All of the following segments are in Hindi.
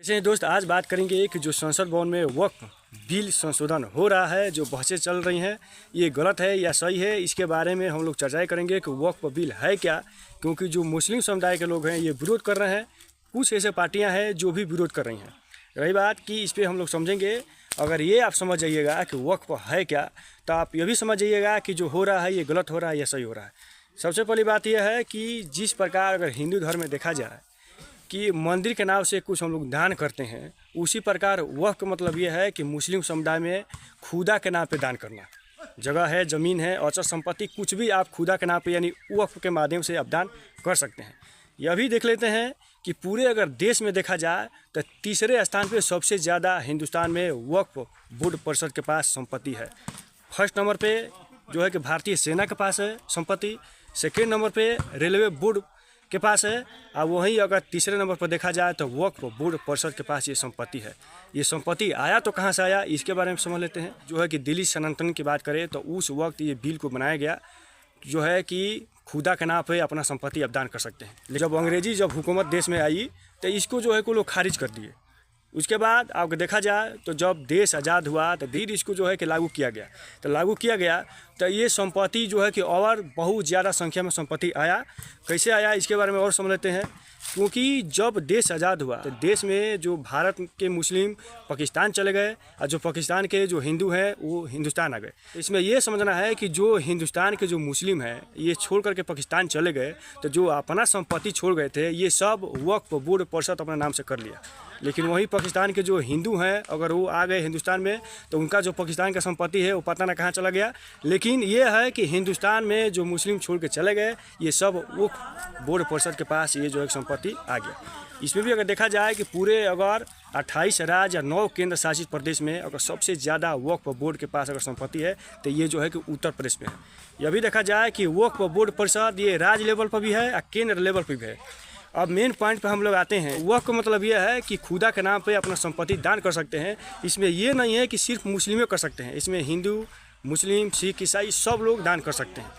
ऐसे ही दोस्त आज बात करेंगे कि जो संसद भवन में वक्फ बिल संशोधन हो रहा है, जो बहसें चल रही हैं, ये गलत है या सही है, इसके बारे में हम लोग चर्चाएं करेंगे कि वक्फ बिल है क्या। क्योंकि जो मुस्लिम समुदाय के लोग हैं ये विरोध कर रहे हैं, कुछ ऐसे पार्टियां हैं जो भी विरोध कर रही हैं। रही बात कि इस पर हम लोग समझेंगे। अगर ये आप समझ जाइएगा कि वक्फ है क्या, तो आप ये भी समझ जाइएगा कि जो हो रहा है ये गलत हो रहा है या सही हो रहा है। सबसे पहली बात यह है कि जिस प्रकार अगर हिंदू धर्म में देखा जाए कि मंदिर के नाम से कुछ हम लोग दान करते हैं, उसी प्रकार वक्फ का मतलब ये है कि मुस्लिम समुदाय में खुदा के नाम पे दान करना। जगह है, ज़मीन है, अचल संपत्ति, कुछ भी आप खुदा के नाम पे यानी वक्फ के माध्यम से आप दान कर सकते हैं। यह भी देख लेते हैं कि पूरे अगर देश में देखा जाए तो तीसरे स्थान पे सबसे ज़्यादा हिंदुस्तान में वक्फ बोर्ड परिषद के पास संपत्ति है। फर्स्ट नंबर पे जो है कि भारतीय सेना के पास है संपत्ति, सेकेंड नंबर पे रेलवे बोर्ड के पास है, और वहीं अगर तीसरे नंबर पर देखा जाए तो वक्फ बोर्ड परिषद के पास ये संपत्ति है। ये संपत्ति आया तो कहाँ से आया, इसके बारे में समझ लेते हैं। जो है कि दिल्ली सनातन की बात करें तो उस वक्त ये बिल को बनाया गया जो है कि खुदा के नाम पे अपना संपत्ति आप दान कर सकते हैं। जब अंग्रेजी हुकूमत देश में आई तो इसको जो है को लोग खारिज कर दिए। उसके बाद आपको देखा जाए तो जब देश आज़ाद हुआ तो धीरे इसको जो है कि लागू किया गया। तो लागू किया गया तो ये संपत्ति जो है कि और बहुत ज़्यादा संख्या में संपत्ति आया। कैसे आया इसके बारे में और समझ लेते हैं। क्योंकि जब देश आज़ाद हुआ तो देश में जो भारत के मुस्लिम पाकिस्तान चले गए और जो पाकिस्तान के जो हिंदू हैं वो हिंदुस्तान आ गए। इसमें ये समझना है कि जो हिंदुस्तान के जो मुस्लिम हैं ये छोड़ करके पाकिस्तान चले गए, तो जो अपना संपत्ति छोड़ गए थे ये सब वक्फ बोर्ड परिषद अपने नाम से कर लिया। लेकिन वहीं पाकिस्तान के जो हिंदू हैं अगर वो आ गए हिंदुस्तान में तो उनका जो पाकिस्तान का संपत्ति है वो पता ना कहाँ चला गया। लेकिन ये है कि हिंदुस्तान में जो मुस्लिम छोड़ के चले गए ये सब वक्फ बोर्ड परिषद के पास ये जो एक संपत्ति आ गया। इसमें भी अगर देखा जाए कि पूरे अगर 28 राज्य या 9 केंद्र शासित प्रदेश में अगर सबसे ज़्यादा वक्फ बोर्ड के पास अगर संपत्ति है तो ये जो है कि उत्तर प्रदेश में है। यह भी देखा जाए कि वक्फ बोर्ड परिषद ये राज्य लेवल पर भी है और केंद्र लेवल पर भी है। अब मेन पॉइंट पे हम लोग आते हैं। वक्फ का मतलब यह है कि खुदा के नाम पे अपना संपत्ति दान कर सकते हैं। इसमें ये नहीं है कि सिर्फ मुस्लिम कर सकते हैं, इसमें हिंदू, मुस्लिम, सिख, ईसाई सब लोग दान कर सकते हैं।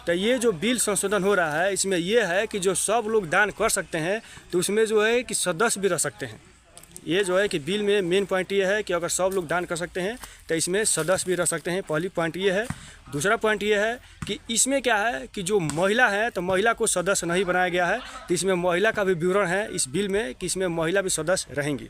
तो ये जो बिल संशोधन हो रहा है इसमें यह है कि जो सब लोग दान कर सकते हैं तो उसमें जो है कि सदस्य भी रह सकते हैं। ये जो है कि बिल में मेन पॉइंट ये है कि अगर सब लोग दान कर सकते हैं तो इसमें सदस्य भी रह सकते हैं। पहली पॉइंट ये है। दूसरा पॉइंट ये है कि इसमें क्या है कि जो महिला है तो महिला को सदस्य नहीं बनाया गया है, तो इसमें महिला का भी विवरण है इस बिल में कि इसमें महिला भी सदस्य रहेंगी।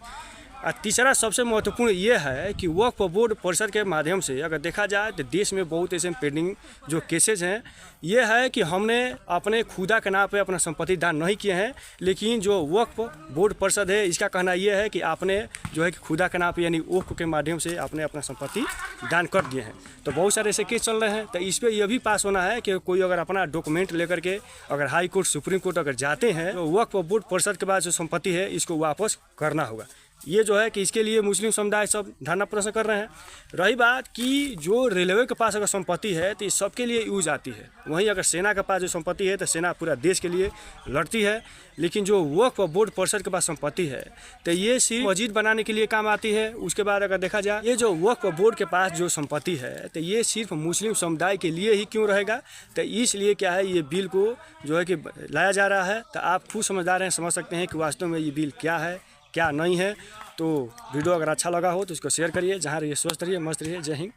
और तीसरा सबसे महत्वपूर्ण ये है कि वक्फ बोर्ड परिषद के माध्यम से अगर देखा जाए तो देश में बहुत ऐसे पेंडिंग जो केसेज हैं, ये है कि हमने अपने खुदा के नाम पे अपना संपत्ति दान नहीं किए हैं, लेकिन जो वक्फ बोर्ड परिषद है इसका कहना ये है कि आपने जो है कि खुदा के नाम पे यानी वक्फ के माध्यम से आपने अपना संपत्ति दान कर दिए हैं। तो बहुत सारे ऐसे केस चल रहे हैं। तो इस पर यह भी पास होना है कि कोई अगर अपना डॉक्यूमेंट लेकर के अगर हाई कोर्ट, सुप्रीम कोर्ट अगर जाते हैं तो वक्फ बोर्ड परिषद के बाद जो संपत्ति है इसको वापस करना होगा। ये जो है कि इसके लिए मुस्लिम समुदाय सब धरना प्रदर्शन कर रहे हैं। रही बात कि जो रेलवे के पास अगर संपत्ति है तो ये सबके लिए यूज आती है। वहीं अगर सेना के पास जो संपत्ति है तो सेना पूरा देश के लिए लड़ती है। लेकिन जो वक्फ बोर्ड परिषद के पास संपत्ति है तो ये सिर्फ मस्जिद बनाने के लिए काम आती है। उसके बाद अगर देखा जाए ये जो वक्फ बोर्ड के पास जो संपत्ति है तो ये सिर्फ मुस्लिम समुदाय के लिए ही क्यों रहेगा, तो इसलिए क्या है ये बिल को जो है कि लाया जा रहा है। तो आप खुद समझदार हैं, समझ सकते हैं कि वास्तव में ये बिल क्या है क्या नहीं है। तो वीडियो अगर अच्छा लगा हो तो इसको शेयर करिए। जहाँ रहिए स्वस्थ रहिए, मस्त रहिए। जय हिंद।